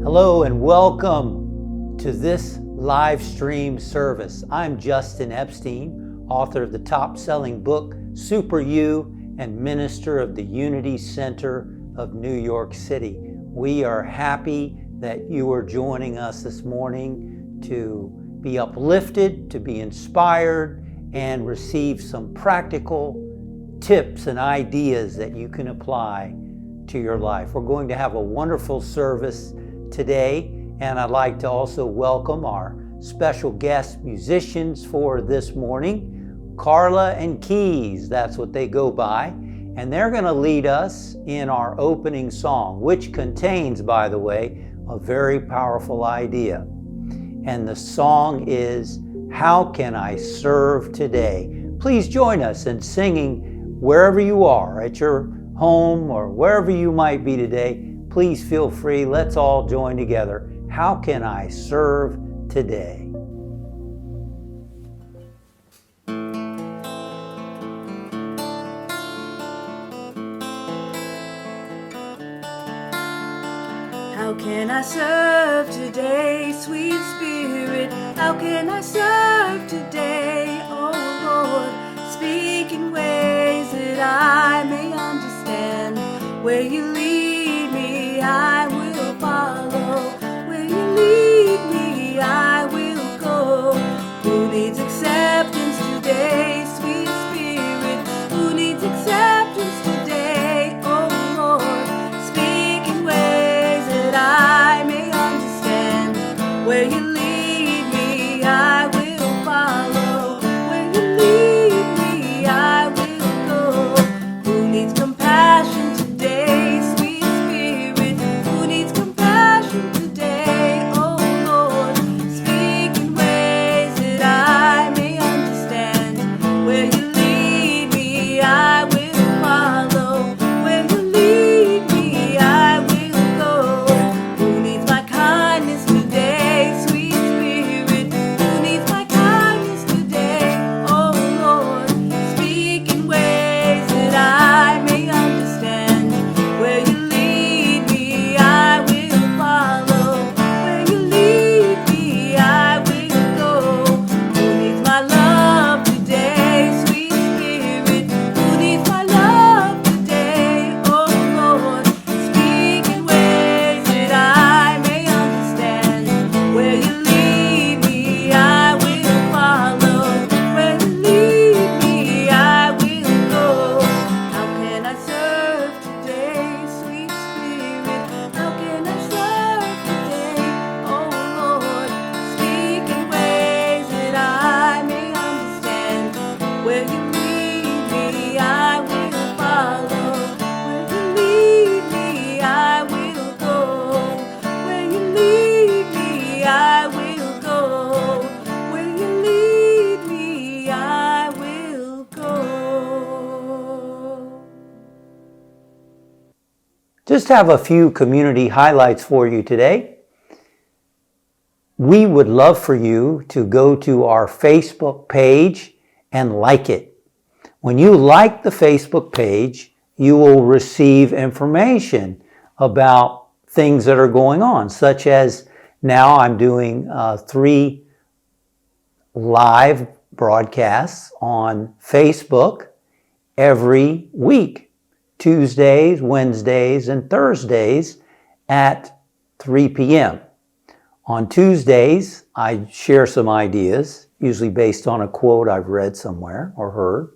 Hello and welcome to this live stream service. I'm Justin Epstein, author of the top-selling book, Super You, and minister of the Unity Center of New York City. We are happy that you are joining us this morning to be uplifted, to be inspired, and receive some practical tips and ideas that you can apply to your life. We're going to have a wonderful service today, and I'd like to also welcome our special guest musicians for this morning, Carla and Keyes, that's what they go by, and they're going to lead us in our opening song, which contains, by the way, a very powerful idea. And the song is, How Can I Serve Today? Please join us in singing wherever you are, at your home or wherever you might be today. Please feel free. Let's all join together. How can I serve today? How can I serve today, sweet Spirit? How can I serve today, oh Lord? Speak in ways that I may understand. Where you lead me, I will follow. Where you lead me, I will go. Who needs acceptance today, sweet Spirit? Who needs acceptance today, oh Lord? Speak in ways that I may understand. Where you lead me, I will follow. Where you lead me, I will go. Who needs compassion today, sweet Spirit? Who needs compassion today, oh Lord? Speak in ways that I may understand. Where you lead me, I will follow. Where you lead me, I will go. Who needs my kindness today, sweet just have a few community highlights for you today. We would love for you to go to our Facebook page and like it. When you like the Facebook page, you will receive information about things that are going on, such as now I'm doing 3 live broadcasts on Facebook every week, Tuesdays, Wednesdays, and Thursdays at 3 p.m. On Tuesdays, I share some ideas, usually based on a quote I've read somewhere or heard.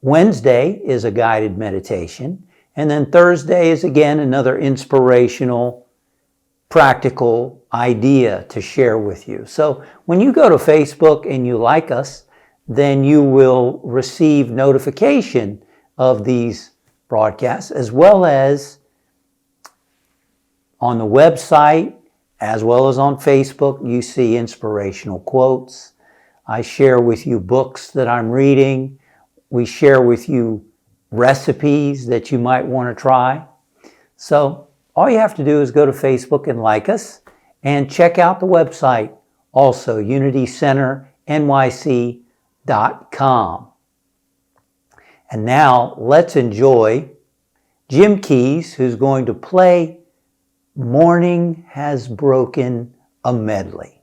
Wednesday is a guided meditation. And then Thursday is again another inspirational, practical idea to share with you. So when you go to Facebook and you like us, then you will receive notification of these broadcasts, as well as on the website, as well as on Facebook, you see inspirational quotes. I share with you books that I'm reading. We share with you recipes that you might want to try. So all you have to do is go to Facebook and like us, and check out the website also, unitycenternyc.com. And now let's enjoy Jim Keyes, who's going to play Morning Has Broken a Medley.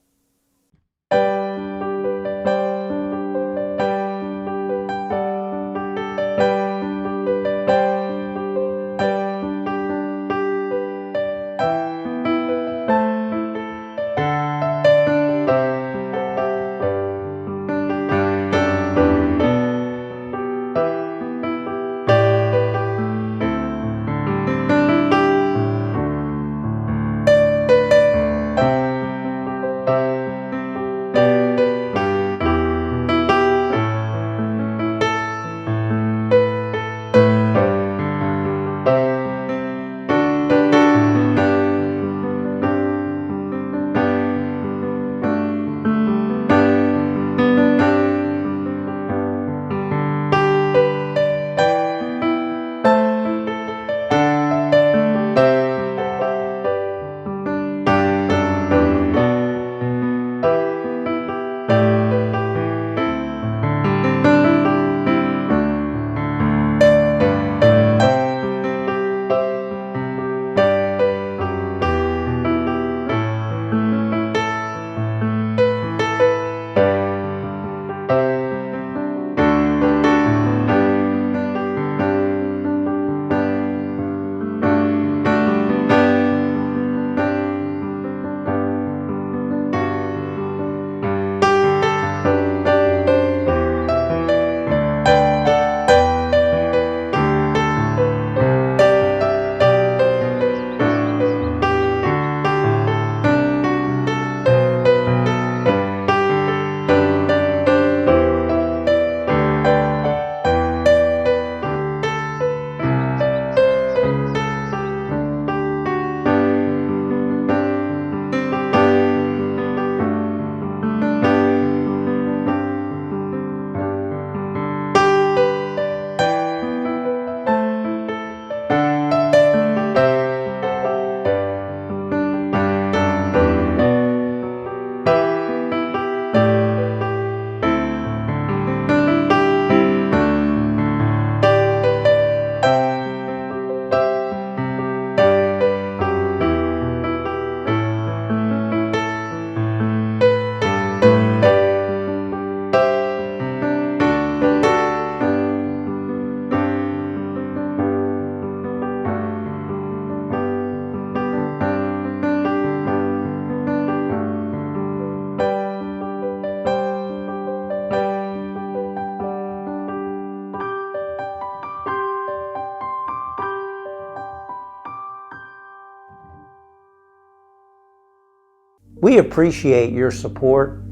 We appreciate your support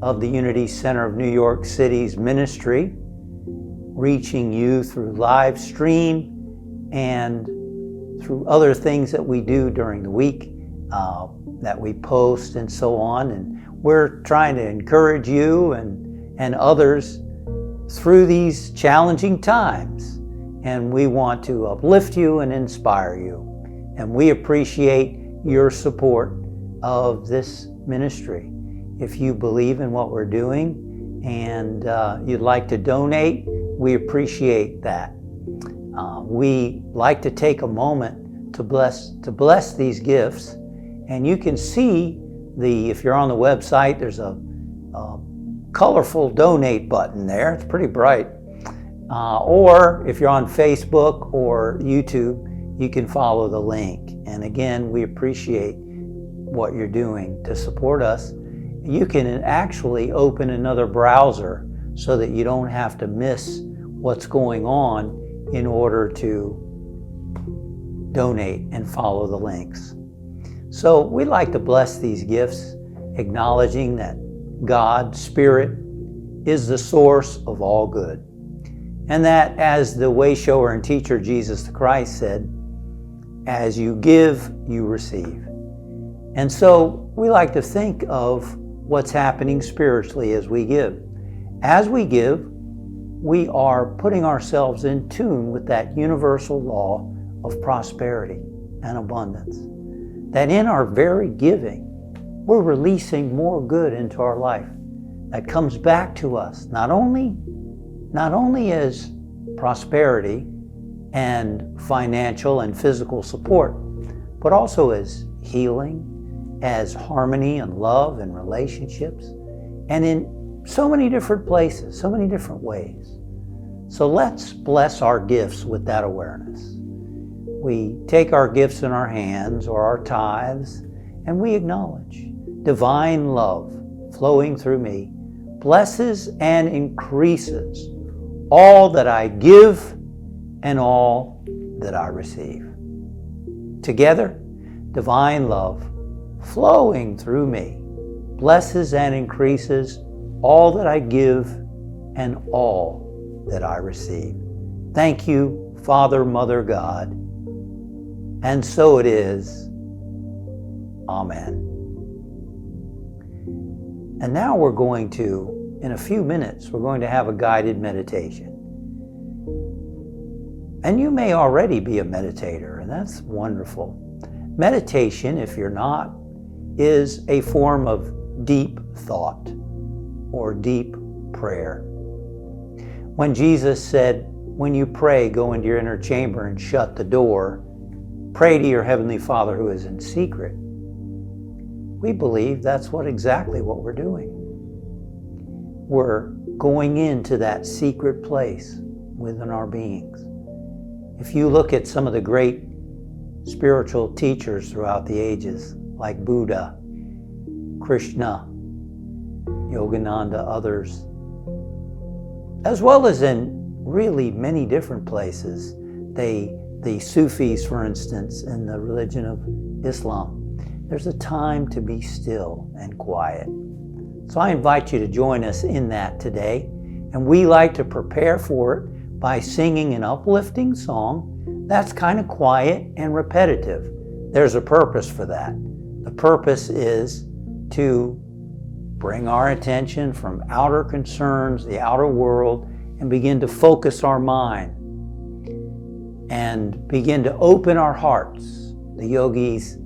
of the Unity Center of New York City's ministry, reaching you through live stream and through other things that we do during the week, that we post and so on. And we're trying to encourage you and others through these challenging times. And we want to uplift you and inspire you. And we appreciate your support of this ministry. If you believe in what we're doing and you'd like to donate, we appreciate that. We like to take a moment to bless these gifts. And you can see if you're on the website, there's a colorful donate button there. It's pretty bright. Or if you're on Facebook or YouTube, you can follow the link. And again, we appreciate what you're doing to support us. You can actually open another browser so that you don't have to miss what's going on in order to donate and follow the links. So we like to bless these gifts, acknowledging that God, Spirit, is the source of all good. And that, as the way shower and teacher Jesus the Christ said, as you give, you receive. And so we like to think of what's happening spiritually as we give. As we give, we are putting ourselves in tune with that universal law of prosperity and abundance. That in our very giving, we're releasing more good into our life that comes back to us, not only as prosperity and financial and physical support, but also as healing, as harmony and love and relationships, and in so many different places, so many different ways. So let's bless our gifts with that awareness. We take our gifts in our hands or our tithes, and we acknowledge divine love flowing through me blesses and increases all that I give and all that I receive. Together, divine love flowing through me blesses and increases all that I give and all that I receive. Thank you, Father, Mother, God. And so it is. Amen. And now we're going to, in a few minutes, we're going to have a guided meditation. And you may already be a meditator, and that's wonderful. Meditation, if you're not, is a form of deep thought or deep prayer. When Jesus said, when you pray, go into your inner chamber and shut the door, pray to your Heavenly Father who is in secret, we believe that's exactly what we're doing. We're going into that secret place within our beings. If you look at some of the great spiritual teachers throughout the ages, like Buddha, Krishna, Yogananda, others, as well as in really many different places, the Sufis, for instance, in the religion of Islam, there's a time to be still and quiet. So I invite you to join us in that today. And we like to prepare for it by singing an uplifting song that's kind of quiet and repetitive. There's a purpose for that. The purpose is to bring our attention from outer concerns, the outer world, and begin to focus our mind and begin to open our hearts. The yogis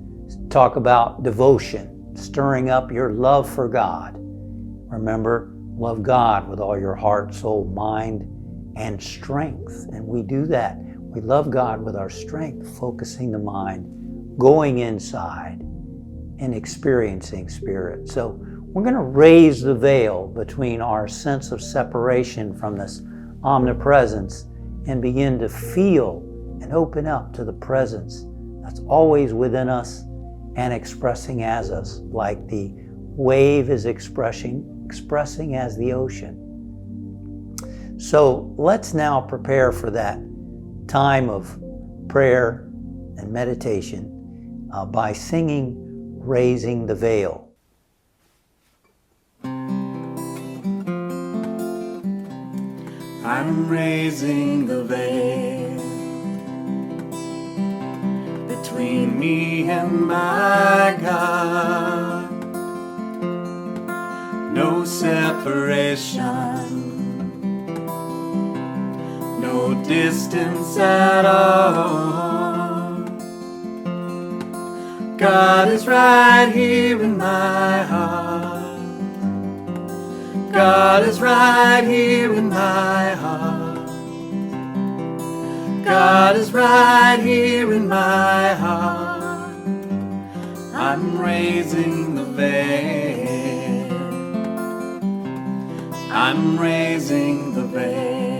talk about devotion, stirring up your love for God. Remember, love God with all your heart, soul, mind, and strength. And we do that. We love God with our strength, focusing the mind, going inside, and experiencing Spirit. So we're going to raise the veil between our sense of separation from this omnipresence and begin to feel and open up to the presence that's always within us and expressing as us, like the wave is expressing as the ocean. So let's now prepare for that time of prayer and meditation by singing Raising the Veil. I'm raising the veil between me and my God. No separation, no distance at all. God is right here in my heart. God is right here in my heart. God is right here in my heart. I'm raising the veil. I'm raising the veil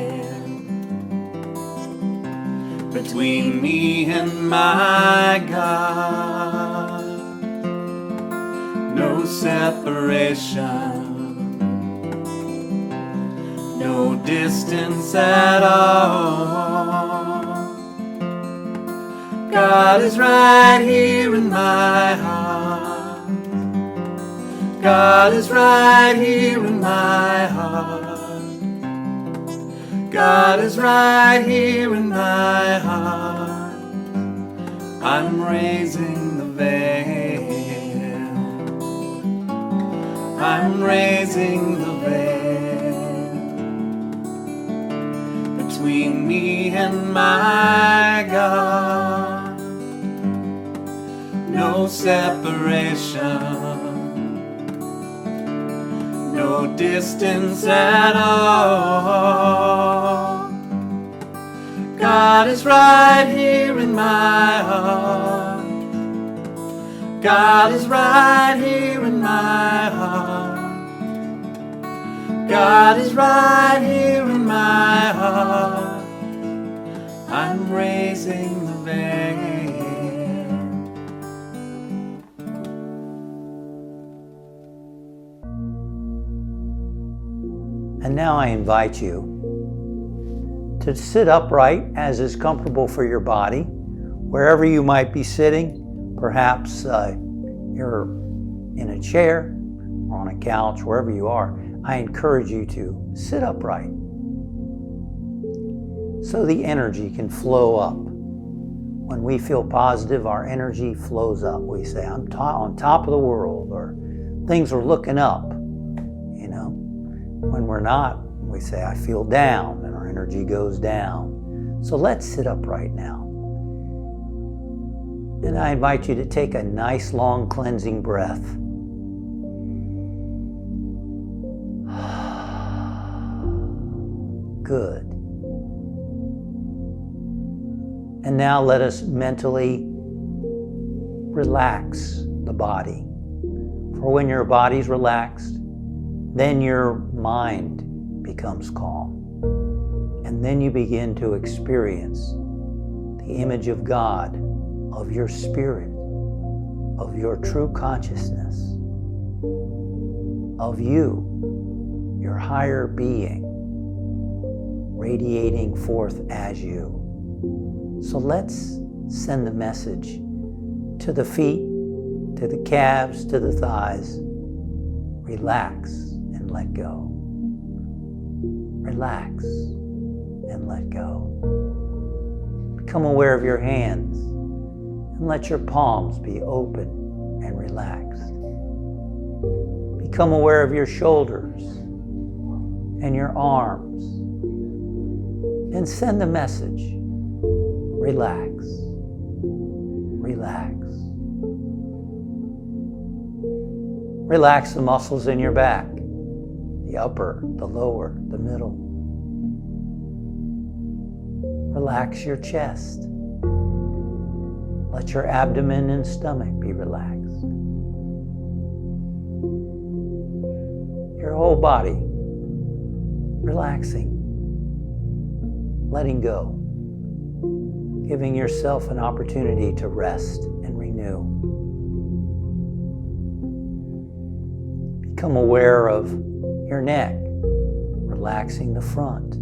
between me and my God. No separation, no distance at all. God is right here in my heart. God is right here in my heart. God is right here in my heart. I'm raising the veil. I'm raising the veil between me and my God. No separation, no distance at all. God is right here in my heart. God is right here in my heart. God is right here in my heart. I'm raising the veil. And now I invite you to sit upright as is comfortable for your body, wherever you might be sitting. Perhaps you're in a chair or on a couch, wherever you are. I encourage you to sit upright so the energy can flow up. When we feel positive, our energy flows up. We say, I'm on top of the world, or things are looking up. You know, when we're not, we say, I feel down, and our energy goes down. So let's sit upright now. And I invite you to take a nice long cleansing breath. Good. And now let us mentally relax the body. For when your body's relaxed, then your mind becomes calm. And then you begin to experience the image of God, of your spirit, of your true consciousness, of you, your higher being, radiating forth as you. So let's send the message to the feet, to the calves, to the thighs. Relax and let go. Relax and let go. Become aware of your hands and let your palms be open and relaxed. Become aware of your shoulders and your arms and send the message. Relax. Relax. Relax the muscles in your back, the upper, the lower, the middle. Relax your chest. Let your abdomen and stomach be relaxed. Your whole body relaxing, letting go, giving yourself an opportunity to rest and renew. Become aware of your neck, relaxing the front,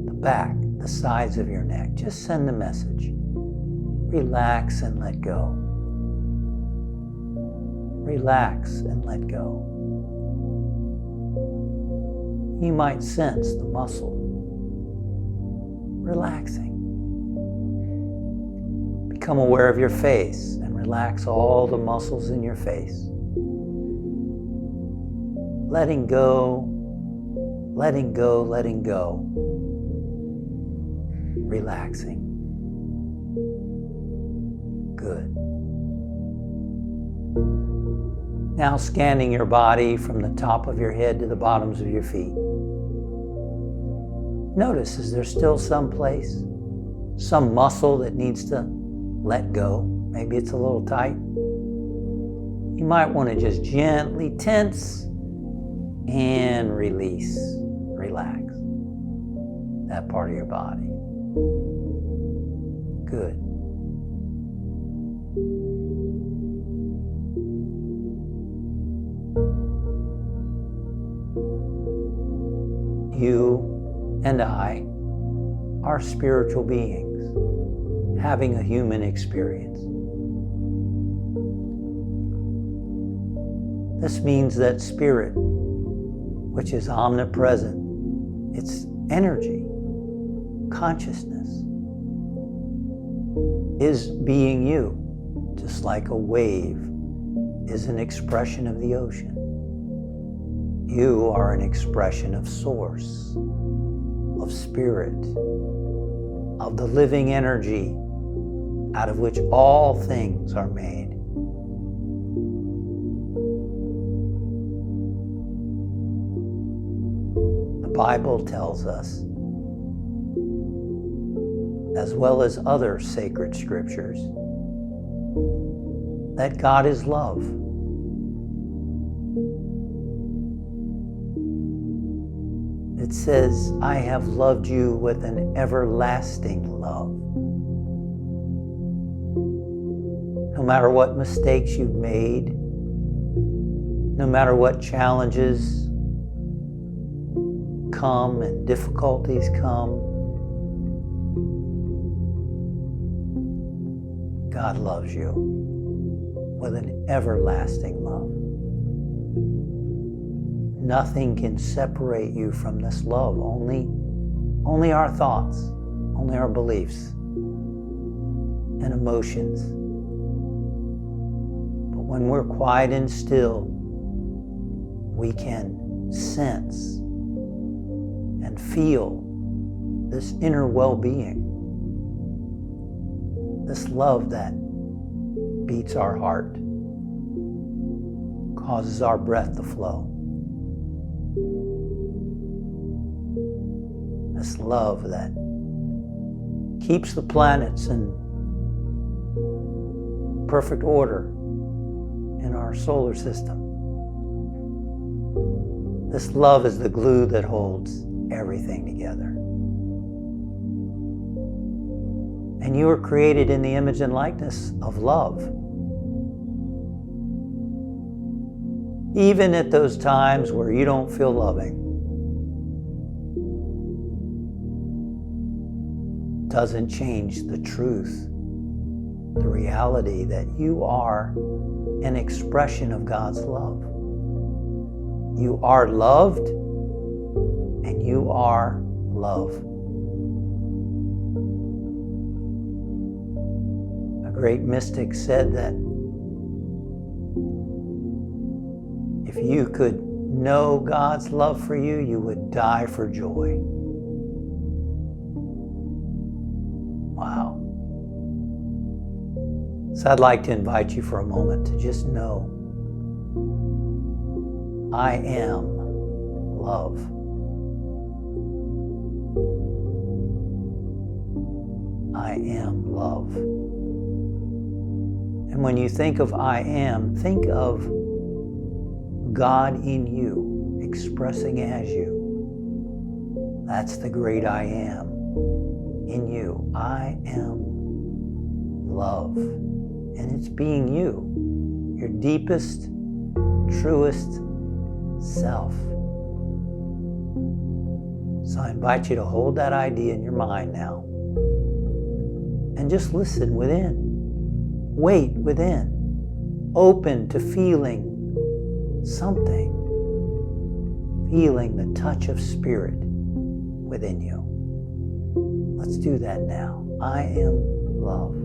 the back, the sides of your neck. Just send the message. Relax and let go. Relax and let go. You might sense the muscle relaxing. Become aware of your face and relax all the muscles in your face. Letting go, letting go, letting go. Relaxing. Good. Now scanning your body from the top of your head to the bottoms of your feet. Notice, is there still some place, some muscle that needs to let go? Maybe it's a little tight. You might want to just gently tense and release, relax that part of your body. Good. You and I are spiritual beings having a human experience. This means that spirit, which is omnipresent, it's energy, consciousness, is being you, just like a wave is an expression of the ocean. You are an expression of source, of spirit, of the living energy out of which all things are made. The Bible tells us, as well as other sacred scriptures, that God is love. It says, I have loved you with an everlasting love. No matter what mistakes you've made, no matter what challenges come and difficulties come, God loves you with an everlasting love. Nothing can separate you from this love. Only our thoughts, only our beliefs and emotions. But when we're quiet and still, we can sense and feel this inner well-being, this love that beats our heart, causes our breath to flow. This love that keeps the planets in perfect order in our solar system. This love is the glue that holds everything together. And you were created in the image and likeness of love. Even at those times where you don't feel loving, doesn't change the truth, the reality that you are an expression of God's love. You are loved and you are love. A great mystic said that if you could know God's love for you, you would die for joy. Wow. So I'd like to invite you for a moment to just know, I am love. I am love. And when you think of I am, think of God in you, expressing as you. That's the great I am in you. I am love. And it's being you, your deepest, truest self. So I invite you to hold that idea in your mind now and just listen within. Wait within. Open to feeling something. Feeling the touch of spirit within you. Let's do that now. I am love.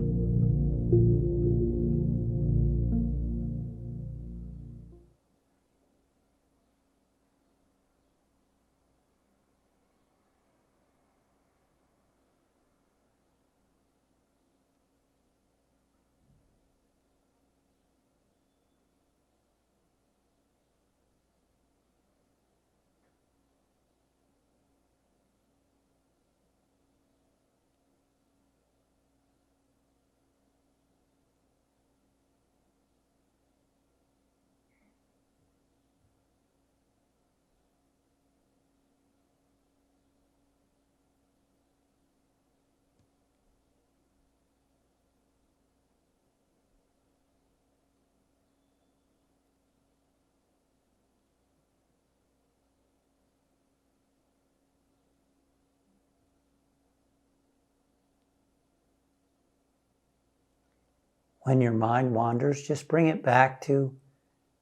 When your mind wanders, just bring it back to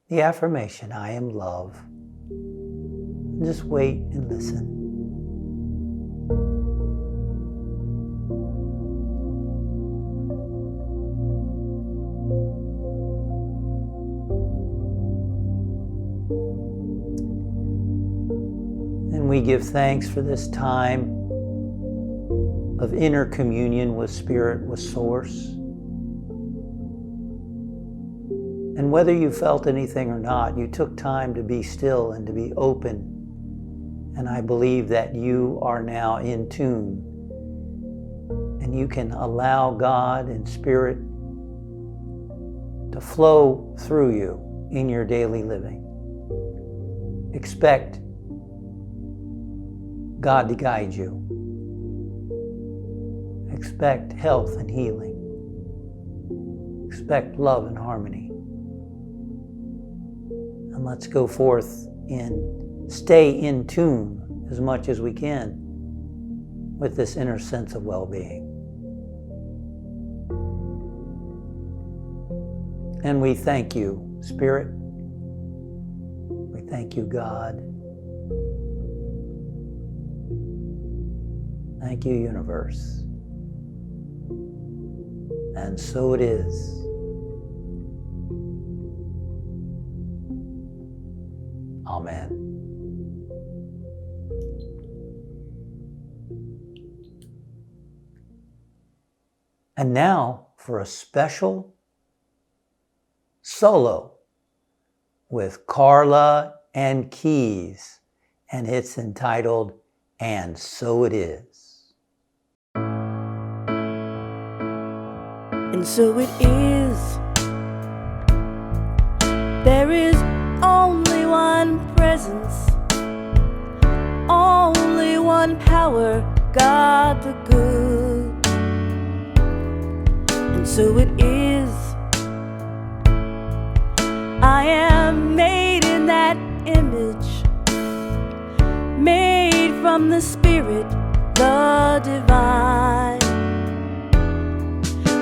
the affirmation, I am love. And just wait and listen. And we give thanks for this time of inner communion with Spirit, with Source. And whether you felt anything or not, you took time to be still and to be open. And I believe that you are now in tune. And you can allow God and Spirit to flow through you in your daily living. Expect God to guide you. Expect health and healing. Expect love and harmony. And let's go forth and stay in tune as much as we can with this inner sense of well-being. And we thank you, Spirit. We thank you, God. Thank you, universe. And so it is. Amen. And now for a special solo with Carla and Keyes, and it's entitled, And So It Is. And so it is. There is only one presence, only one power, God the good. And so it is. I am made in that image, made from the Spirit, the divine.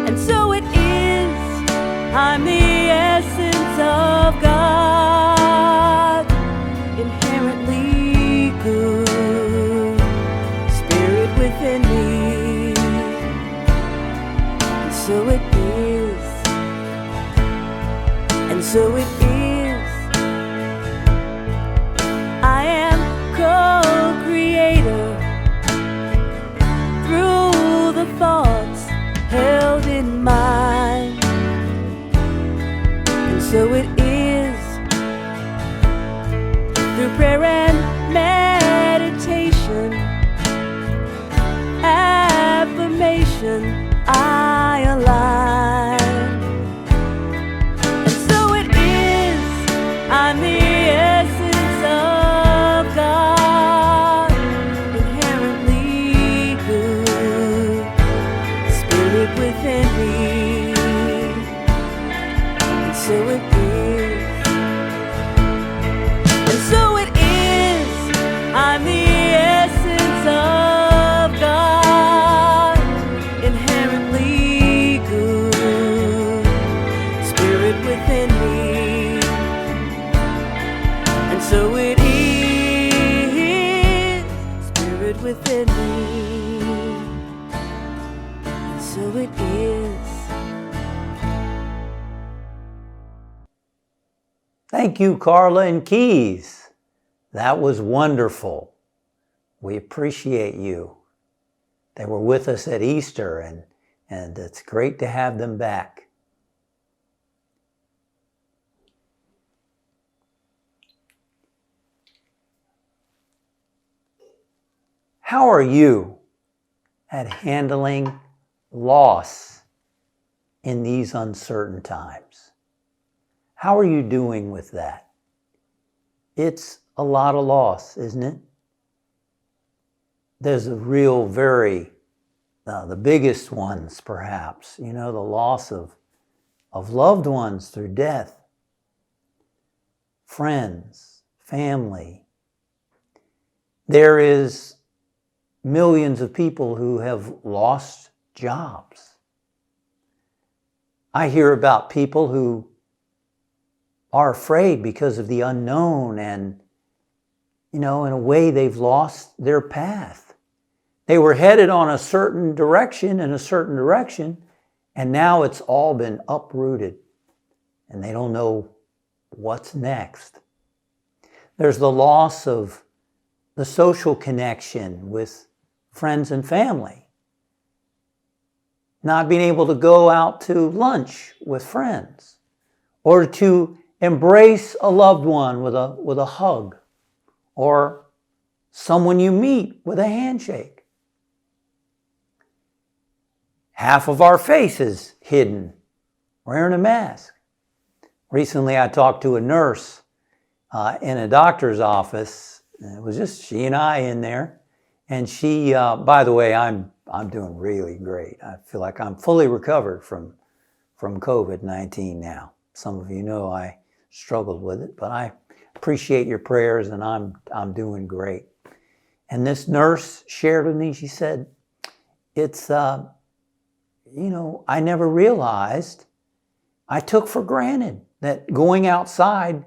And so it is. I'm the essence of God, inherently good, Spirit within me. And so it is. And so it is. I am co-creator through the thoughts held in mind. And so it is. Through prayer and meditation, affirmation, I align. And so it is. I'm the essence of God, inherently good, Spirit within me. And so it is. And so it is. I'm the essence of God, inherently good, Spirit within me. And so it is, Spirit within me. And so it is. Thank you, Carla and Keyes. That was wonderful. We appreciate you. They were with us at Easter, and it's great to have them back. How are you at handling loss in these uncertain times? How are you doing with that? It's a lot of loss, isn't it? There's a real, the biggest ones perhaps, the loss of loved ones through death, friends, family. There is millions of people who have lost jobs. I hear about people who are afraid because of the unknown, and, in a way they've lost their path. They were headed on a certain direction, and now it's all been uprooted, and they don't know what's next. There's the loss of the social connection with friends and family. Not being able to go out to lunch with friends, or to embrace a loved one with a hug, or someone you meet with a handshake. Half of our face is hidden, wearing a mask. Recently, I talked to a nurse in a doctor's office. It was just she and I in there. And she, by the way, I'm doing really great. I feel like I'm fully recovered from COVID-19 now. Some of you know I struggled with it, but I appreciate your prayers, and I'm doing great. And this nurse shared with me, she said, it's, I never realized, I took for granted that going outside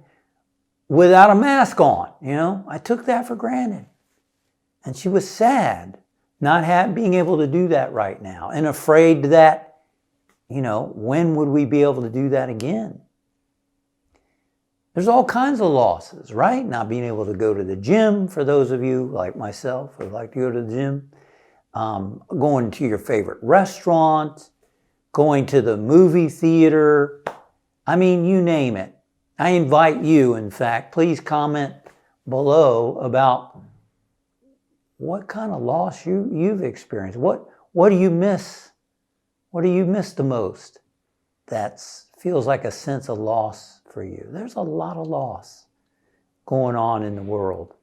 without a mask on, I took that for granted. And she was sad not being able to do that right now, and afraid that, when would we be able to do that again? There's all kinds of losses, right? Not being able to go to the gym, for those of you like myself who like to go to the gym. Going to your favorite restaurant, going to the movie theater. I mean, you name it. I invite you, in fact, please comment below about what kind of loss you've experienced. What do you miss? What do you miss the most? That feels like a sense of loss for you. There's a lot of loss going on in the world.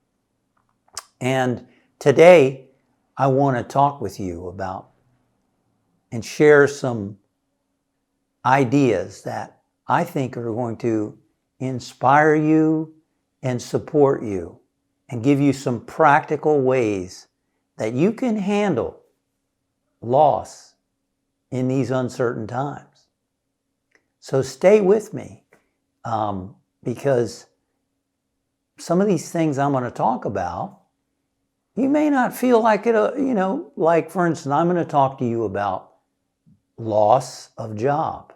And today, I want to talk with you about and share some ideas that I think are going to inspire you and support you, and give you some practical ways that you can handle loss in these uncertain times. So stay with me, because some of these things I'm going to talk about, you may not feel like it, like, for instance, I'm going to talk to you about loss of job.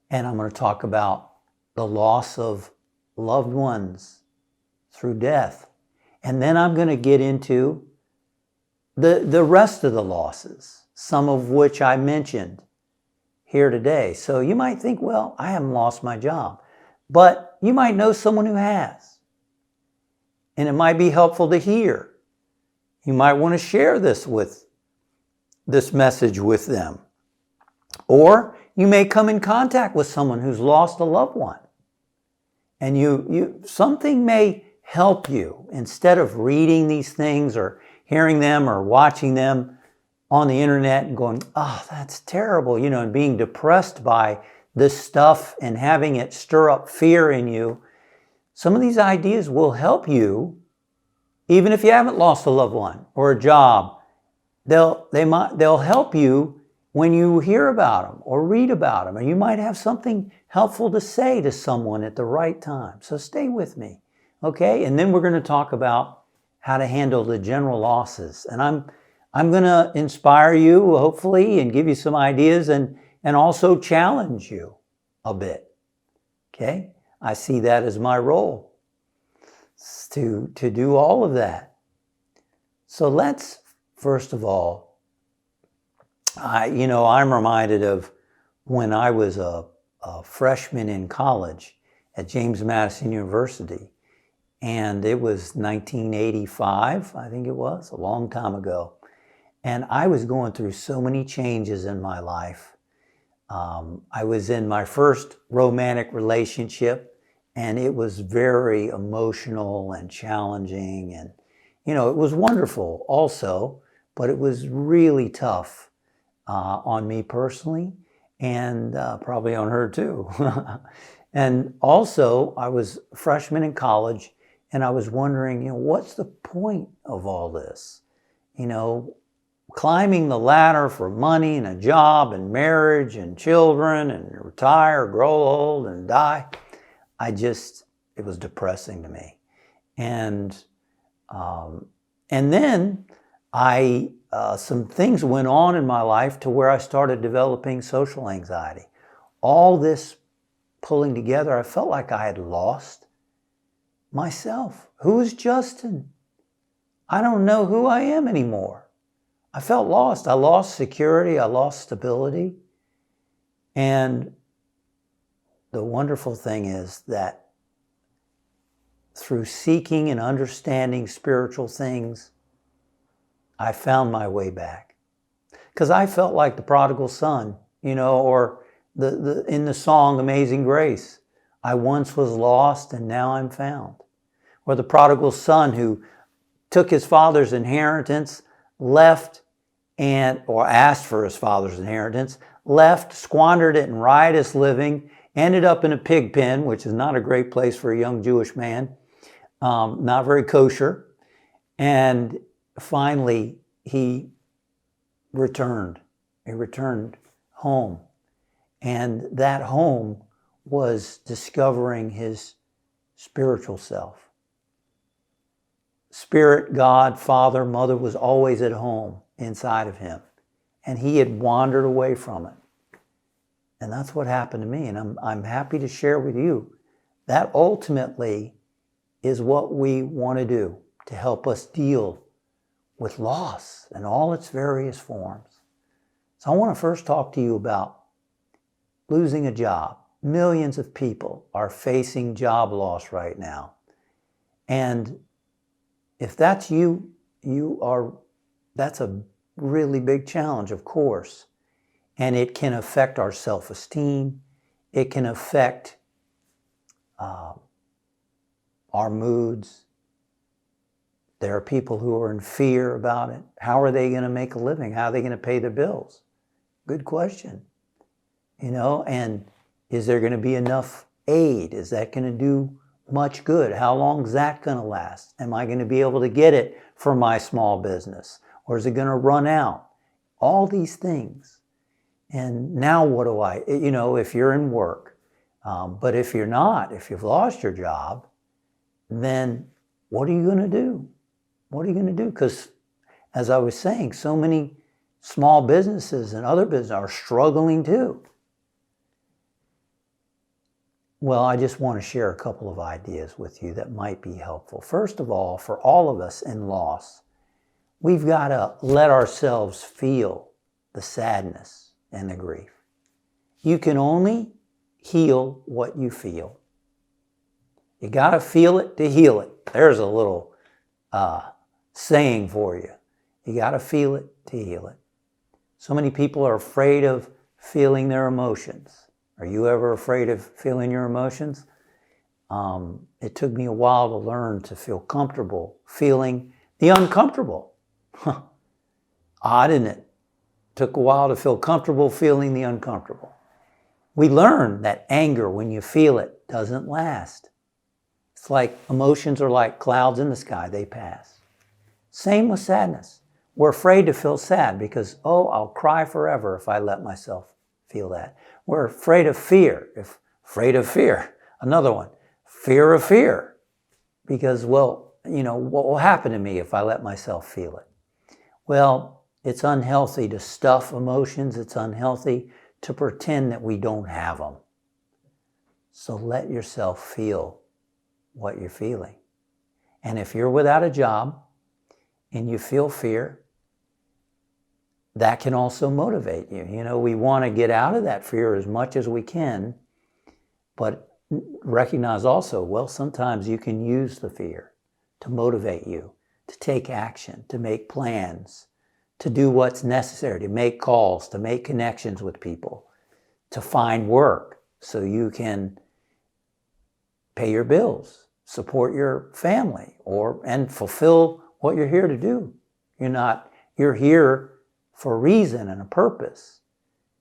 And I'm going to talk about the loss of loved ones through death. And then I'm going to get into the rest of the losses, some of which I mentioned here today. So you might think, well, I haven't lost my job. But you might know someone who has. And it might be helpful to hear. You might want to share this message with them. Or you may come in contact with someone who's lost a loved one. And something may help you, instead of reading these things or hearing them or watching them on the internet and going, oh, that's terrible, and being depressed by this stuff and having it stir up fear in you. Some of these ideas will help you, even if you haven't lost a loved one or a job. They'll help you when you hear about them or read about them, and you might have something helpful to say to someone at the right time. So stay with me, okay? And then we're going to talk about how to handle the general losses. And I'm going to inspire you, hopefully, and give you some ideas, and also challenge you a bit, okay? I see that as my role, to do all of that. So let's, first of all, I'm reminded of when I was a freshman in college at James Madison University, and it was 1985, I think it was, a long time ago. And I was going through so many changes in my life. I was in my first romantic relationship, and it was very emotional and challenging, and it was wonderful also, but it was really tough on me personally, and probably on her too. And also, I was a freshman in college, and I was wondering, what's the point of all this? climbing the ladder for money and a job and marriage and children and retire, grow old and die. It was depressing to me. And then some things went on in my life to where I started developing social anxiety. All this pulling together, I felt like I had lost myself. Who's Justin? I don't know who I am anymore. I felt lost. I lost security. I lost stability. And the wonderful thing is that through seeking and understanding spiritual things, I found my way back. Because I felt like the prodigal son, or in the song Amazing Grace, I once was lost and now I'm found. Or the prodigal son who took his father's inheritance, left or asked for his father's inheritance, left, squandered it in riotous living, ended up in a pig pen, which is not a great place for a young Jewish man, not very kosher. And finally, he returned. He returned home. And that home was discovering his spiritual self. Spirit, God, Father, Mother was always at home inside of him. And he had wandered away from it. And that's what happened to me. And I'm happy to share with you that ultimately is what we want to do to help us deal with loss in all its various forms. So I want to first talk to you about losing a job. Millions of people are facing job loss right now. And if that's you, that's a really big challenge, of course. And it can affect our self-esteem. It can affect our moods. There are people who are in fear about it. How are they going to make a living? How are they going to pay their bills? Good question. And is there going to be enough aid? Is that going to do much good? How long is that going to last? Am I going to be able to get it for my small business? Or is it going to run out? All these things. And now what do if you're in work, but if you're not, if you've lost your job, then what are you going to do? What are you going to do? Because as I was saying, so many small businesses and other businesses are struggling too. Well, I just want to share a couple of ideas with you that might be helpful. First of all, for all of us in loss, we've got to let ourselves feel the sadness and the grief. You can only heal what you feel. You got to feel it to heal it. There's a little saying for you. You got to feel it to heal it. So many people are afraid of feeling their emotions. Are you ever afraid of feeling your emotions? It took me a while to learn to feel comfortable feeling the uncomfortable. Odd, isn't it? Took a while to feel comfortable feeling the uncomfortable. We learn that anger, when you feel it, doesn't last. It's like emotions are like clouds in the sky, they pass. Same with sadness. We're afraid to feel sad because, I'll cry forever if I let myself feel that. We're afraid of fear. Afraid of fear. Another one, fear of fear. Because, what will happen to me if I let myself feel it? Well, it's unhealthy to stuff emotions. It's unhealthy to pretend that we don't have them. So let yourself feel what you're feeling. And if you're without a job and you feel fear, that can also motivate you. We want to get out of that fear as much as we can, but recognize also, sometimes you can use the fear to motivate you, to take action, to make plans, to do what's necessary, to make calls, to make connections with people, to find work so you can pay your bills, support your family, and fulfill what you're here to do. You're here for a reason and a purpose,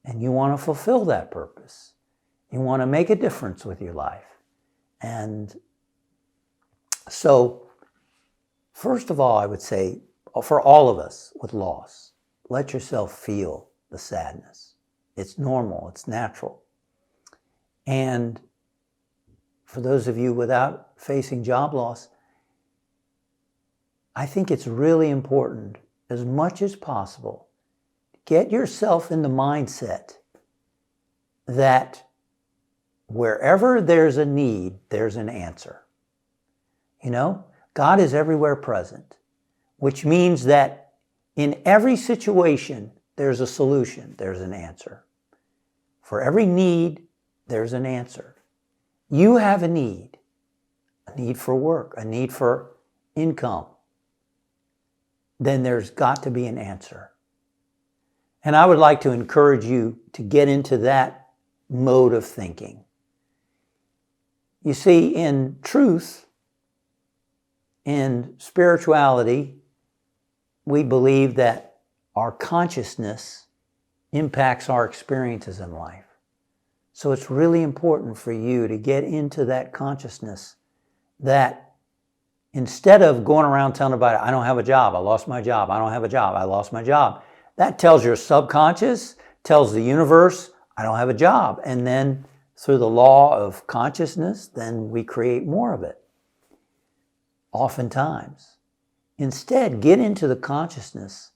and you want to fulfill that purpose. You want to make a difference with your life. And so, first of all, I would say, for all of us with loss, let yourself feel the sadness. It's normal, it's natural. And for those of you without facing job loss, I think it's really important, as much as possible, get yourself in the mindset that wherever there's a need, there's an answer. You know, God is everywhere present, which means that in every situation, there's a solution, there's an answer. For every need, there's an answer. You have a need for work, a need for income. Then there's got to be an answer. And I would like to encourage you to get into that mode of thinking. You see, in truth, in spirituality, we believe that our consciousness impacts our experiences in life. So it's really important for you to get into that consciousness that instead of going around telling everybody, I don't have a job, I lost my job, I don't have a job, I lost my job. That tells your subconscious, tells the universe, I don't have a job. And then through the law of consciousness, then we create more of it. Oftentimes. Instead, get into the consciousness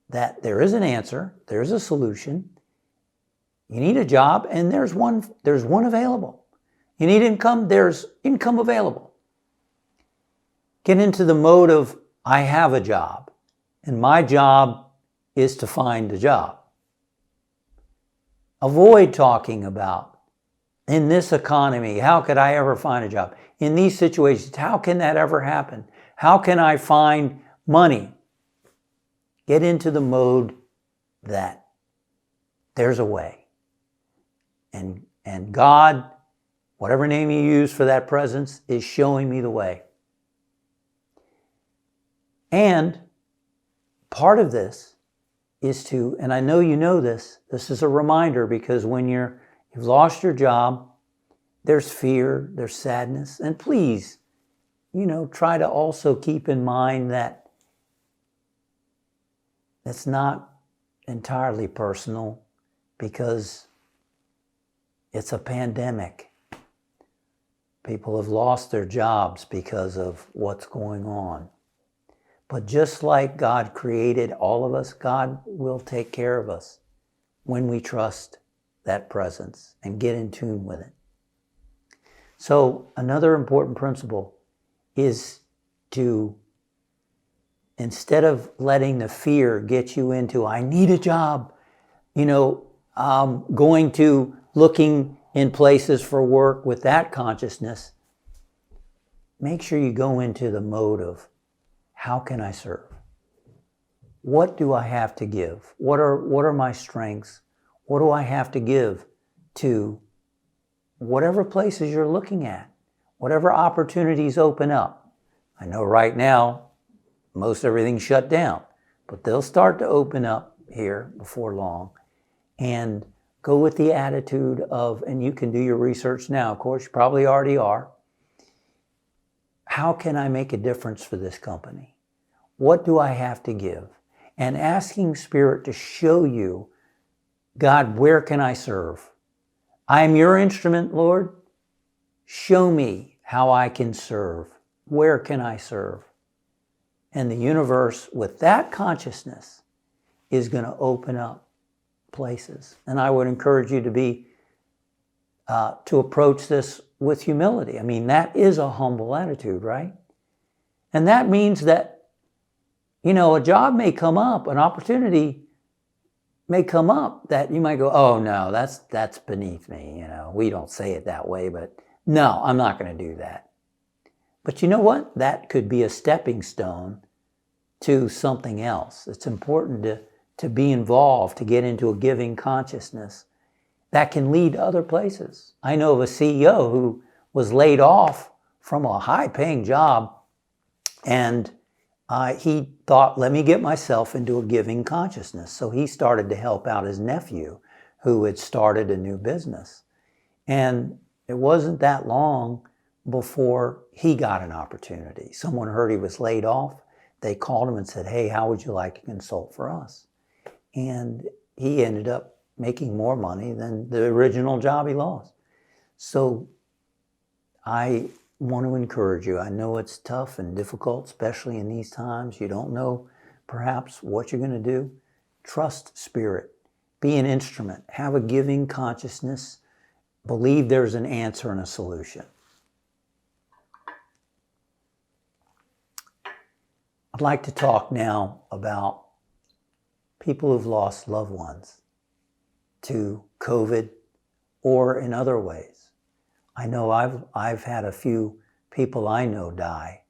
that there is an answer, there's a solution. You need a job, and there's one available. You need income, there's income available. Get into the mode of, I have a job, and my job is to find a job. Avoid talking about, in this economy, how could I ever find a job? In these situations, how can that ever happen? How can I find money? Get into the mode that there's a way. And God, whatever name you use for that presence, is showing me the way. And part of this is to, and I know you know this is a reminder, because when you've lost your job, there's fear, there's sadness, and please, try to also keep in mind that it's not entirely personal, because it's a pandemic. People have lost their jobs because of what's going on. But just like God created all of us, God will take care of us when we trust that presence and get in tune with it. So another important principle is to, instead of letting the fear get you into, I need a job, going to looking in places for work with that consciousness, make sure you go into the mode of, how can I serve? What do I have to give? What are my strengths? What do I have to give to whatever places you're looking at, whatever opportunities open up? I know right now, most everything's shut down, but they'll start to open up here before long. And go with the attitude of, and you can do your research now, of course, you probably already are. How can I make a difference for this company? What do I have to give? And asking Spirit to show you, God, where can I serve? I am your instrument, Lord. Show me how I can serve. Where can I serve? And the universe, with that consciousness, is going to open up places. And I would encourage you to approach this with humility. I mean, that is a humble attitude, right? And that means that, a job may come up, an opportunity may come up that you might go, oh no, that's beneath me. We don't say it that way, but no, I'm not going to do that. But you know what? That could be a stepping stone to something else. It's important to be involved, to get into a giving consciousness that can lead to other places. I know of a CEO who was laid off from a high-paying job, and he thought, let me get myself into a giving consciousness. So he started to help out his nephew who had started a new business. And it wasn't that long before he got an opportunity. Someone heard he was laid off. They called him and said, hey, how would you like to consult for us? and he ended up making more money than the original job he lost. So I want to encourage you. I know it's tough and difficult, especially in these times. You don't know perhaps what you're going to do. Trust Spirit. Be an instrument. Have a giving consciousness. Believe there's an answer and a solution. I'd like to talk now about people who've lost loved ones to COVID or in other ways. I know I've had a few people I know die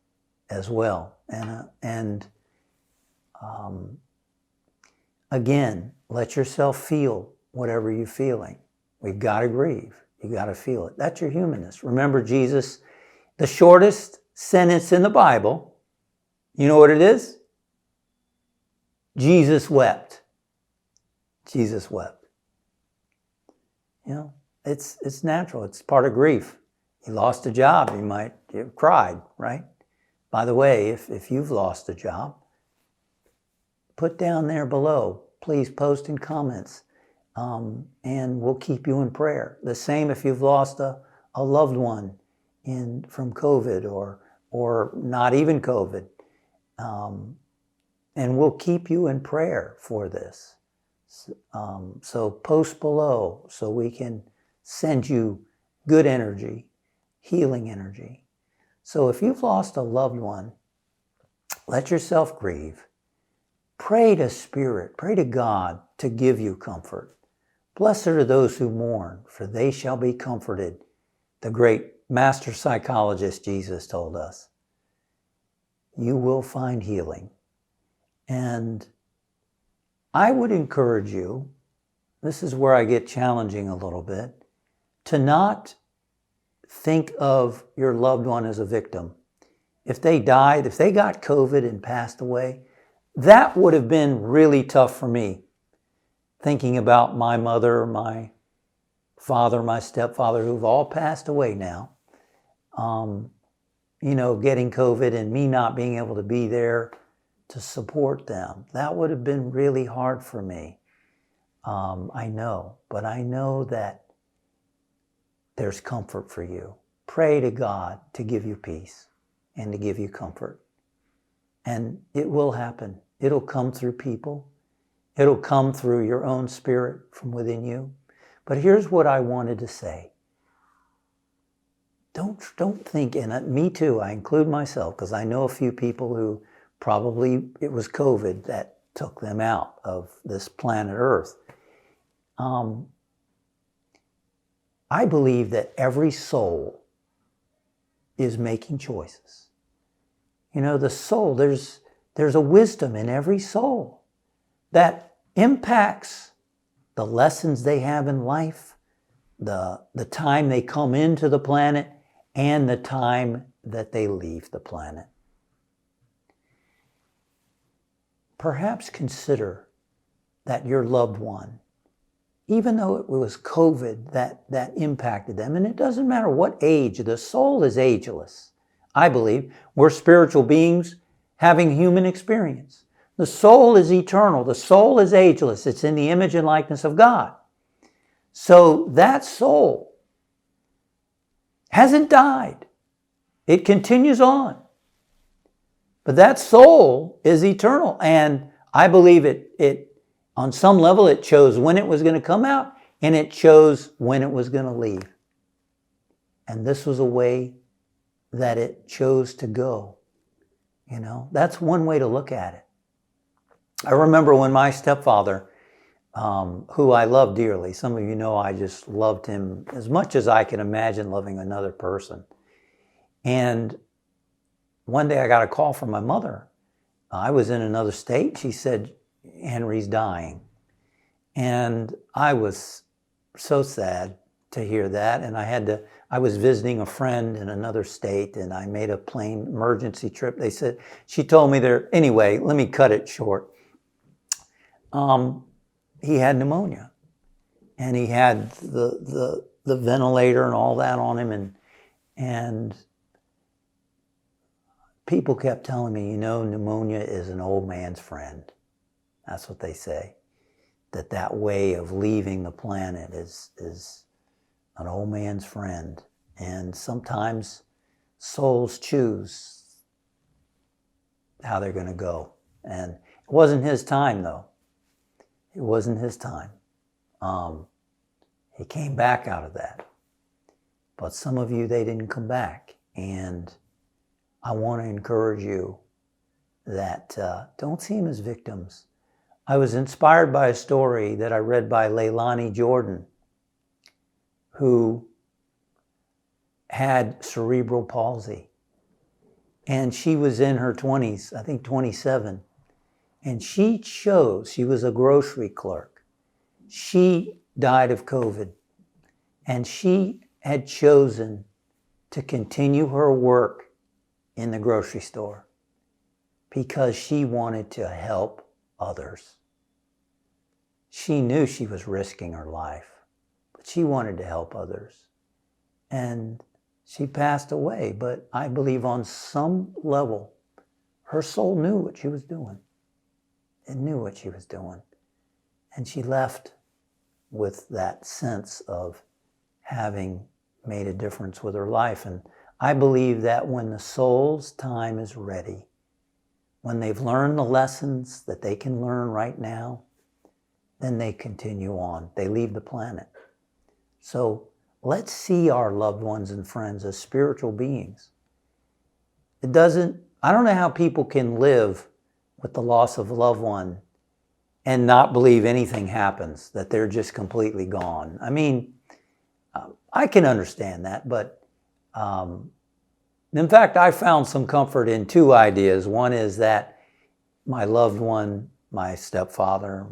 as well. And again, let yourself feel whatever you're feeling. We've got to grieve. You got to feel it. That's your humanness. Remember Jesus, the shortest sentence in the Bible, you know what it is? Jesus wept. Jesus wept. You know, it's natural. It's part of grief. You lost a job, you cried, right? By the way, if you've lost a job, put down there below. Please post in comments, and we'll keep you in prayer. The same if you've lost a loved one from COVID or not even COVID. And we'll keep you in prayer for this. So post below so we can send you good energy, healing energy. So if you've lost a loved one, let yourself grieve. Pray to Spirit, pray to God to give you comfort. Blessed are those who mourn, for they shall be comforted. The great master psychologist Jesus told us. You will find healing. And I would encourage you, this is where I get challenging a little bit, to not think of your loved one as a victim. If they died, if they got COVID and passed away, that would have been really tough for me. Thinking about my mother, my father, my stepfather, who've all passed away now. Getting COVID and me not being able to be there to support them. That would have been really hard for me. I know, but I know that there's comfort for you. Pray to God to give you peace and to give you comfort. And it will happen. It'll come through people. It'll come through your own spirit from within you. But here's what I wanted to say. Don't think, and me too, I include myself, because I know a few people who probably it was COVID that took them out of this planet Earth. I believe that every soul is making choices. The soul, there's a wisdom in every soul that impacts the lessons they have in life, the time they come into the planet, and the time that they leave the planet. Perhaps consider that your loved one, even though it was COVID that impacted them, and it doesn't matter what age, the soul is ageless. I believe we're spiritual beings having human experience. The soul is eternal. The soul is ageless. It's in the image and likeness of God. So that soul hasn't died. It continues on. But that soul is eternal. And I believe it on some level, it chose when it was going to come out, and it chose when it was going to leave. And this was a way that it chose to go. That's one way to look at it. I remember when my stepfather, who I love dearly, some of you know I just loved him as much as I can imagine loving another person. And one day I got a call from my mother. I was in another state. She said, Henry's dying. And I was so sad to hear that. And I was visiting a friend in another state, and I made a plane emergency trip. She told me anyway, let me cut it short. He had pneumonia, and he had the ventilator and all that on him. And people kept telling me, pneumonia is an old man's friend. That's what they say. that way of leaving the planet is an old man's friend. And sometimes souls choose how they're going to go. And it wasn't his time, though. It wasn't his time. He came back out of that. But some of you, they didn't come back. And I want to encourage you that don't see them as victims. I was inspired by a story that I read by Leilani Jordan, who had cerebral palsy. And she was in her 20s, I think 27. And she was a grocery clerk. She died of COVID. And she had chosen to continue her work in the grocery store because she wanted to help others. She knew she was risking her life, but she wanted to help others. And she passed away, but I believe on some level, her soul knew what she was doing. It knew what she was doing. And she left with that sense of having made a difference with her life. And I believe that when the soul's time is ready, when they've learned the lessons that they can learn right now, then they continue on. They leave the planet. So let's see our loved ones and friends as spiritual beings. I don't know how people can live with the loss of a loved one and not believe anything happens, that they're just completely gone. I mean, I can understand that, but in fact, I found some comfort in two ideas. One is that my loved one, my stepfather,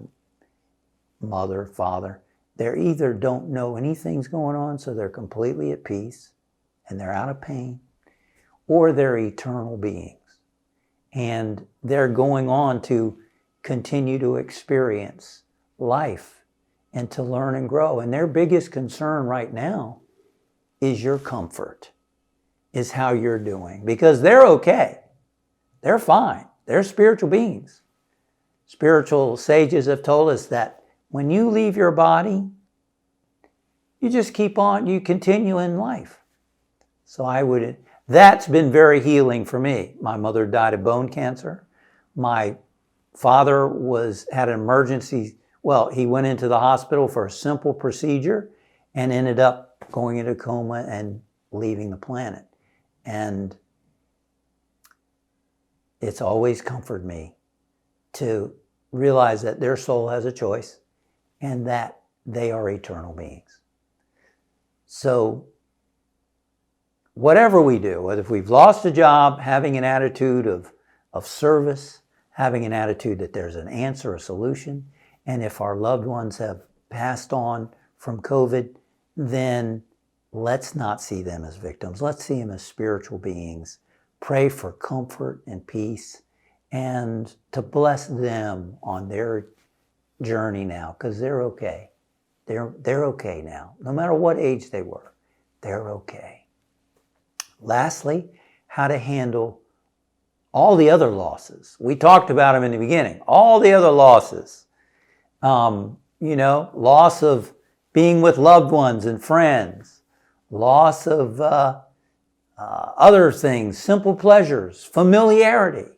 mother, father, they either don't know anything's going on, so they're completely at peace and they're out of pain, or they're eternal beings. And they're going on to continue to experience life and to learn and grow. And their biggest concern right now is your comfort, is how you're doing. Because they're okay. They're fine. They're spiritual beings. Spiritual sages have told us that when you leave your body, you just keep on, you continue in life. So that's been very healing for me. My mother died of bone cancer. My father had an emergency. Well, he went into the hospital for a simple procedure and ended up going into coma and leaving the planet. And it's always comforted me to realize that their soul has a choice and that they are eternal beings. So whatever we do, whether if we've lost a job, having an attitude of service, having an attitude that there's an answer, a solution, and if our loved ones have passed on from COVID, then let's not see them as victims. Let's see them as spiritual beings. Pray for comfort and peace and to bless them on their journey now, because they're okay. They're okay now. No matter what age they were, they're okay. Lastly, how to handle all the other losses. We talked about them in the beginning. All the other losses. Loss of being with loved ones and friends. Loss of other things, simple pleasures, familiarity.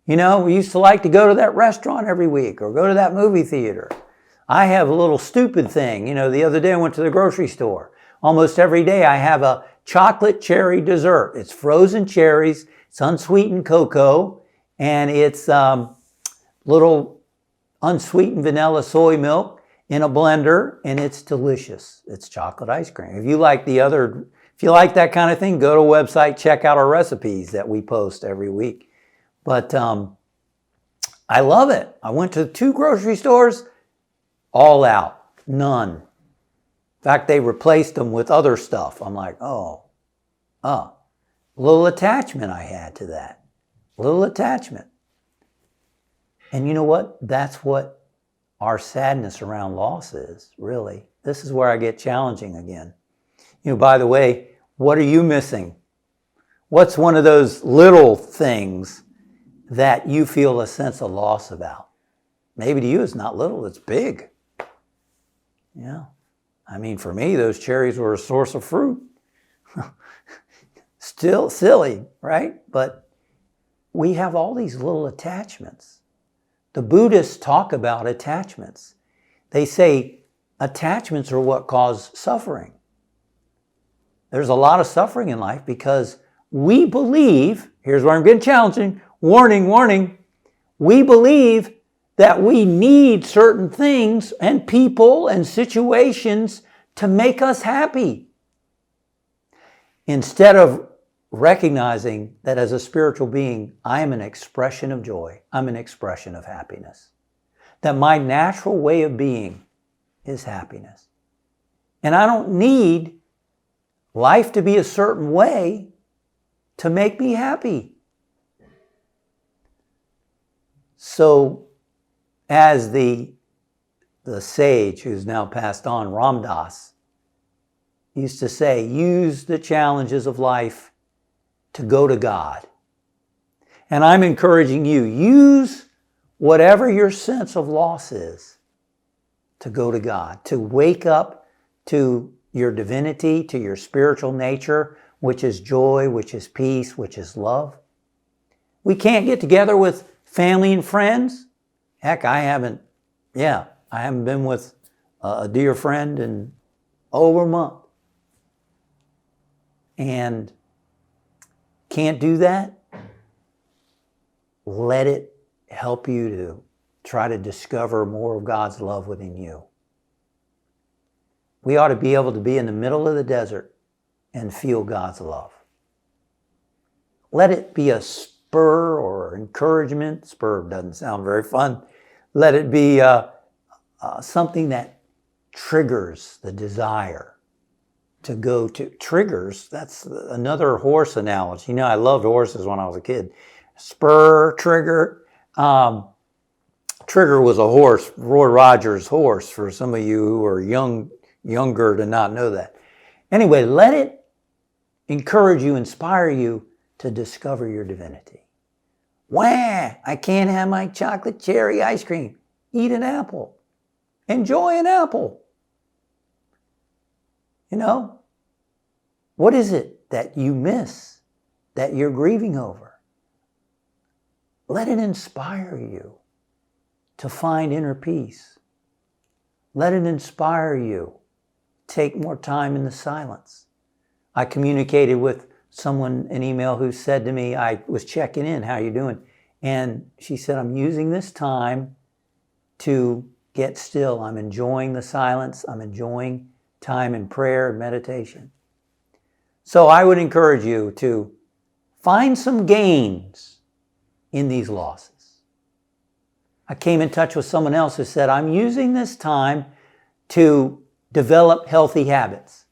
We used to like to go to that restaurant every week or go to that movie theater. I have a little stupid thing. The other day I went to the grocery store. Almost every day I have a chocolate cherry dessert. It's frozen cherries, it's unsweetened cocoa, and it's little unsweetened vanilla soy milk in a blender, and it's delicious. It's chocolate ice cream. If you like that kind of thing, go to a website, check out our recipes that we post every week. But I love it. I went to 2 grocery stores, all out, none. In fact, they replaced them with other stuff. I'm like, a little attachment I had to that. A little attachment. And you know what? That's what our sadness around loss is, really. This is where I get challenging again. By the way, what are you missing? What's one of those little things that you feel a sense of loss about? Maybe to you it's not little, it's big. Yeah. I mean, for me, those cherries were a source of fruit. Still silly, right? But we have all these little attachments. The Buddhists talk about attachments. They say attachments are what cause suffering. There's a lot of suffering in life because we believe, here's where I'm getting challenging, warning, warning, we believe that we need certain things and people and situations to make us happy. Instead of recognizing that as a spiritual being, I am an expression of joy. I'm an expression of happiness. That my natural way of being is happiness. And I don't need life to be a certain way to make me happy. So, as the sage who's now passed on, Ram Dass, used to say, use the challenges of life to go to God. And I'm encouraging you, use whatever your sense of loss is to go to God, to wake up to your divinity, to your spiritual nature, which is joy, which is peace, which is love. We can't get together with family and friends. Heck, I haven't been with a dear friend in over a month. And can't do that? Let it help you to try to discover more of God's love within you. We ought to be able to be in the middle of the desert and feel God's love. Let it be a spur or encouragement. Spur doesn't sound very fun. Let it be something that triggers the desire to go to. Triggers, that's another horse analogy. You know, I loved horses when I was a kid. Spur, trigger. Trigger was a horse, Roy Rogers' horse, for some of you who are younger to not know that. Anyway, let it encourage you, inspire you to discover your divinity. Wah! I can't have my chocolate cherry ice cream. Eat an apple. Enjoy an apple. You know, what is it that you miss, that you're grieving over? Let it inspire you to find inner peace. Let it inspire you to take more time in the silence. I communicated with someone, an email, who said to me, I was checking in, how you doing? And she said, I'm using this time to get still. I'm enjoying the silence. I'm enjoying time in prayer and meditation. So I would encourage you to find some gains in these losses. I came in touch with someone else who said, I'm using this time to develop healthy habits.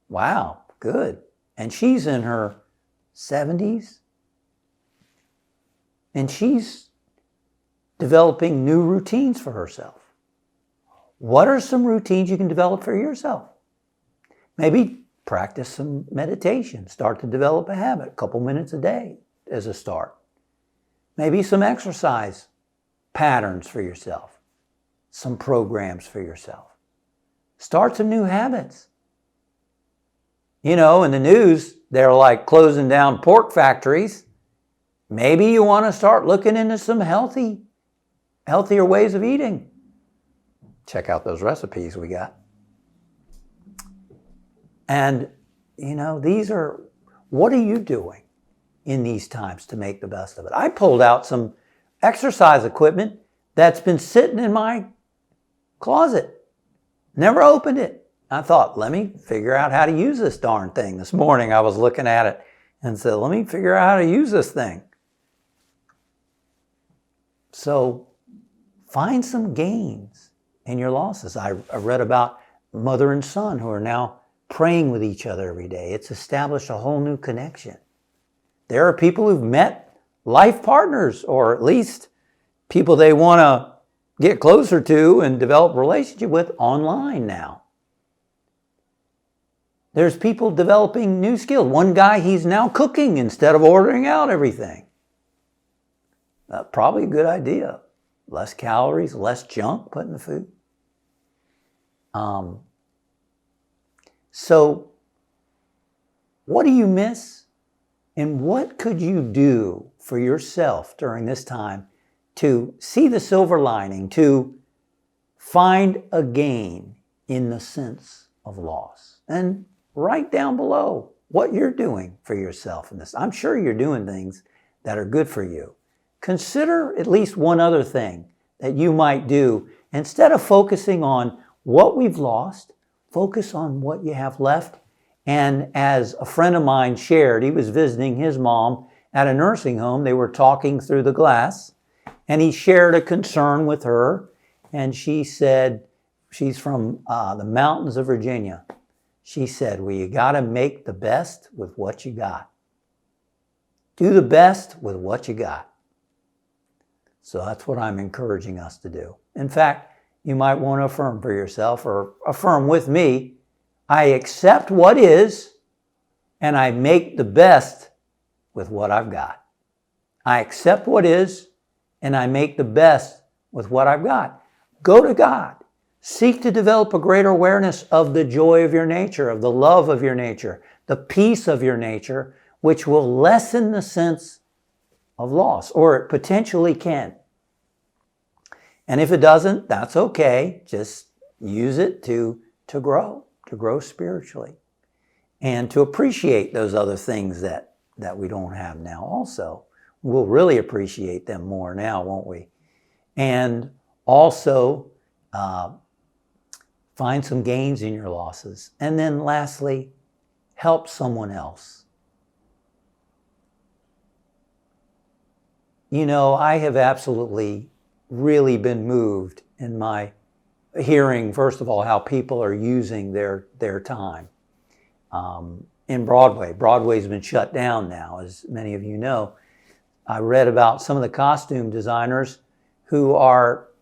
Wow, good. And she's in her 70s. And she's developing new routines for herself. What are some routines you can develop for yourself? Maybe practice some meditation. Start to develop a habit, a couple minutes a day as a start. Maybe some exercise patterns for yourself, some programs for yourself. Start some new habits. You know, in the news, they're like closing down pork factories. Maybe you want to start looking into some healthier ways of eating. Check out those recipes we got. And, you know, what are you doing in these times to make the best of it? I pulled out some exercise equipment that's been sitting in my closet. Never opened it. I thought, let me figure out how to use this darn thing. This morning I was looking at it and said, let me figure out how to use this thing. So find some gains in your losses. I read about mother and son who are now praying with each other every day. It's established a whole new connection. There are people who've met life partners, or at least people they want to get closer to and develop a relationship with online now. There's people developing new skills. One guy, he's now cooking instead of ordering out everything. Probably a good idea. Less calories, less junk put in the food. So what do you miss? And what could you do for yourself during this time to see the silver lining, to find a gain in the sense of loss? And write down below what you're doing for yourself in this. I'm sure you're doing things that are good for you. Consider at least one other thing that you might do. Instead of focusing on what we've lost, focus on what you have left. And as a friend of mine shared, he was visiting his mom at a nursing home. They were talking through the glass, and he shared a concern with her. And she said, she's from the mountains of Virginia. She said, well, you got to make the best with what you got. Do the best with what you got. So that's what I'm encouraging us to do. In fact, you might want to affirm for yourself, or affirm with me, I accept what is, and I make the best with what I've got. I accept what is, and I make the best with what I've got. Go to God. Seek to develop a greater awareness of the joy of your nature, of the love of your nature, the peace of your nature, which will lessen the sense of loss, or it potentially can. And if it doesn't, that's okay. Just use it to grow spiritually, and to appreciate those other things that we don't have now also. We'll really appreciate them more now, won't we? And also find some gains in your losses. And then lastly, help someone else. You know, I have absolutely really been moved in my hearing, first of all, how people are using their time. In Broadway. Broadway's been shut down now, as many of you know. I read about some of the costume designers who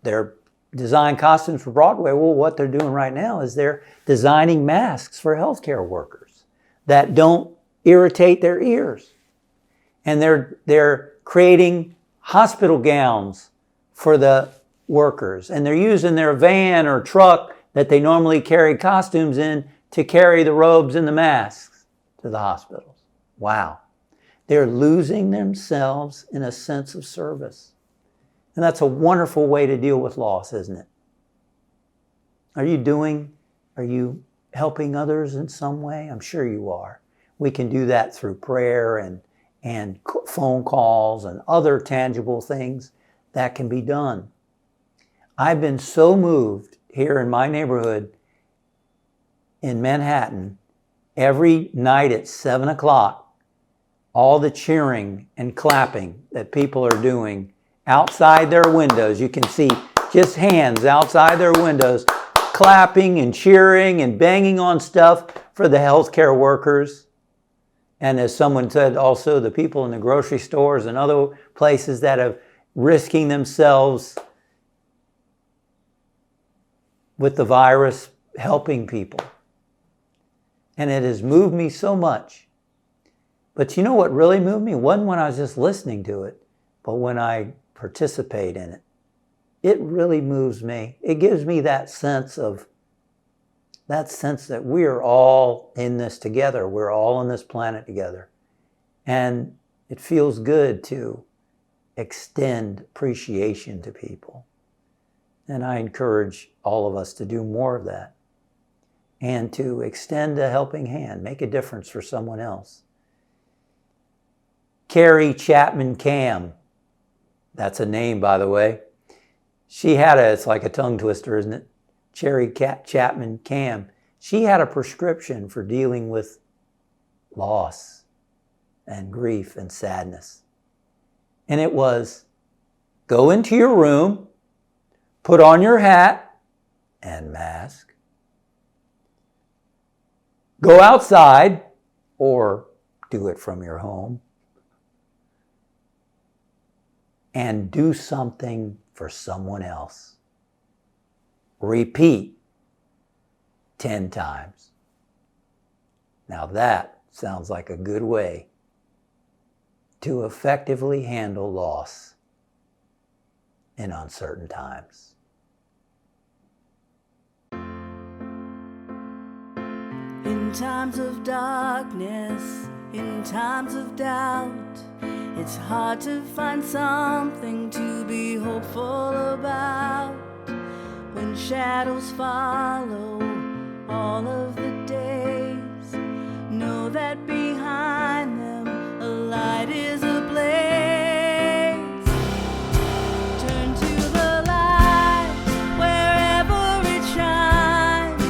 they're design costumes for Broadway. Well, what they're doing right now is they're designing masks for healthcare workers that don't irritate their ears. And they're creating hospital gowns for the workers. And they're using their van or truck that they normally carry costumes in to carry the robes and the masks to the hospitals. Wow. They're losing themselves in a sense of service. And that's a wonderful way to deal with loss, isn't it? Are you helping others in some way? I'm sure you are. We can do that through prayer and phone calls and other tangible things that can be done. I've been so moved here in my neighborhood in Manhattan, every night at 7 o'clock, all the cheering and clapping that people are doing outside their windows. You can see just hands outside their windows, clapping and cheering and banging on stuff for the healthcare workers. And as someone said, also the people in the grocery stores and other places that are risking themselves with the virus, helping people. And it has moved me so much. But you know what really moved me? It wasn't when I was just listening to it, but when I participate in it. It really moves me. It gives me that sense that we're all in this together. We're all on this planet together. And it feels good to extend appreciation to people. And I encourage all of us to do more of that and to extend a helping hand, make a difference for someone else. Carrie Chapman Cam, that's a name, by the way. She had it's like a tongue twister, isn't it? Cherry Chapman Cam. She had a prescription for dealing with loss and grief and sadness. And it was, go into your room, put on your hat and mask, go outside or do it from your home, and do something for someone else. Repeat 10 times. Now that sounds like a good way to effectively handle loss in uncertain times. In times of darkness, in times of doubt, it's hard to find something to be hopeful about. When shadows follow all of the days, know that behind them a light is ablaze. Turn to the light wherever it shines.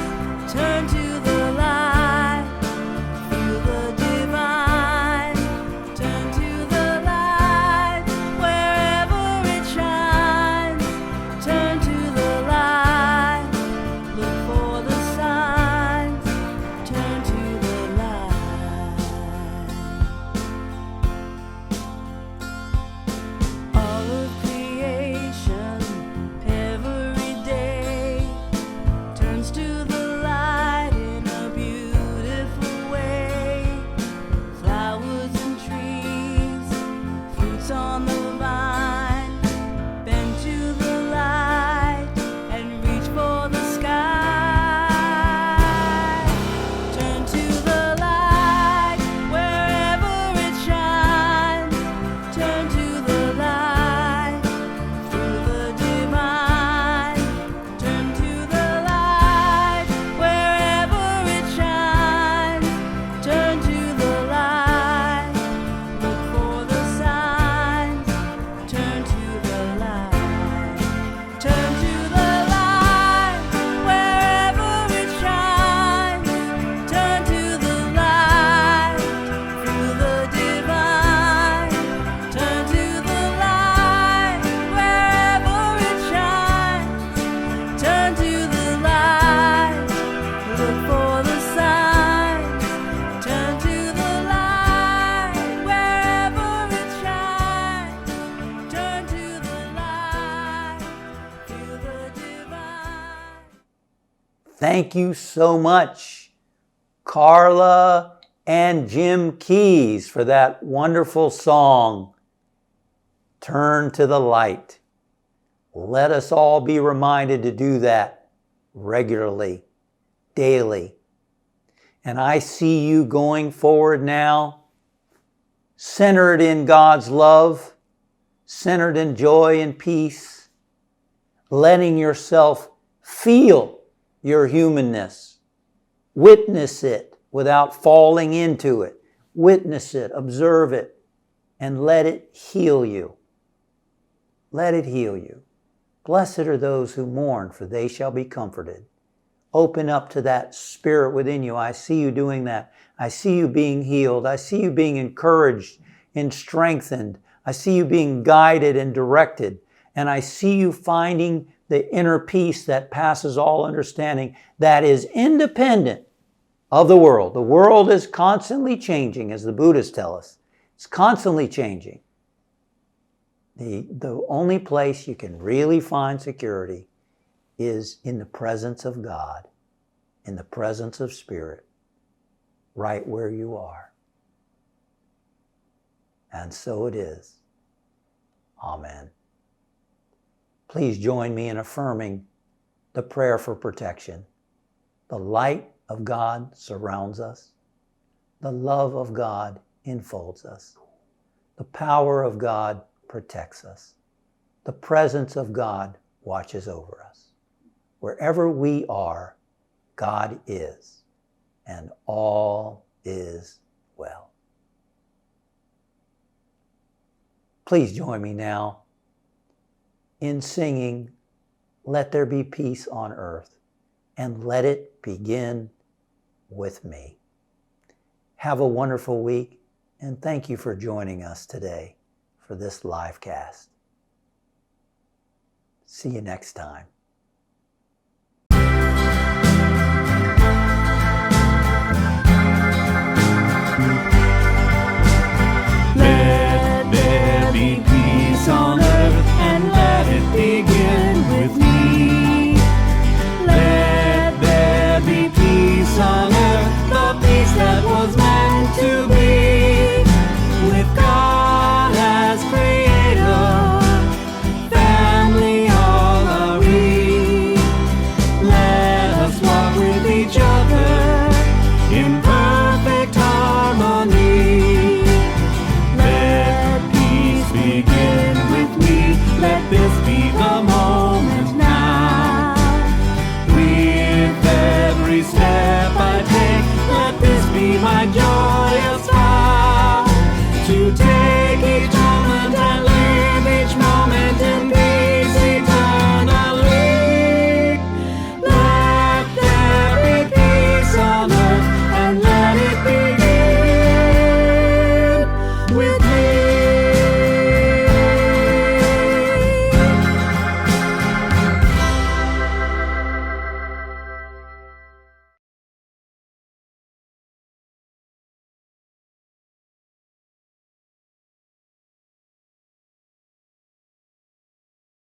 Turn to the light, feel the divine. Turn to the light wherever it shines. Turn to the light, look for the signs. Turn to the light. All of creation every day turns to the light in a beautiful way. Flowers and trees, fruits on the vine, bend to the light and reach for the sky. Turn to the light wherever it shines. Turn to the light through the divine. Turn to the light wherever it shines. Turn to the light, look for the signs. Turn to the light. Turn to the light wherever it shines. Turn to the light through the divine. Turn to the light wherever it shines. Turn to the light, look for the signs. Turn to the light wherever it shines. Turn to the light, feel the divine. Thank you so much, Carla and Jim Keyes, for that wonderful song, Turn to the Light. Let us all be reminded to do that regularly, daily. And I see you going forward now, centered in God's love, centered in joy and peace, letting yourself feel your humanness, witness it without falling into it, witness it, observe it, and let it heal you. Let it heal you. Blessed are those who mourn, for they shall be comforted. Open up to that spirit within you. I see you doing that. I see you being healed. I see you being encouraged and strengthened. I see you being guided and directed. And I see you finding the inner peace that passes all understanding, that is independent of the world. The world is constantly changing, as the Buddhists tell us. It's constantly changing. The only place you can really find security is in the presence of God, in the presence of Spirit, right where you are. And so it is. Amen. Please join me in affirming the prayer for protection. The light of God surrounds us. The love of God enfolds us. The power of God protects us. The presence of God watches over us. Wherever we are, God is, and all is well. Please join me now in singing, "Let There Be Peace on Earth," and let it begin with me. Have a wonderful week, and thank you for joining us today for this live cast. See you next time. Let there be peace on earth, and let it begin with me. Let there be peace on earth, the peace that was meant to be, with God as creator, family all are equal. begin.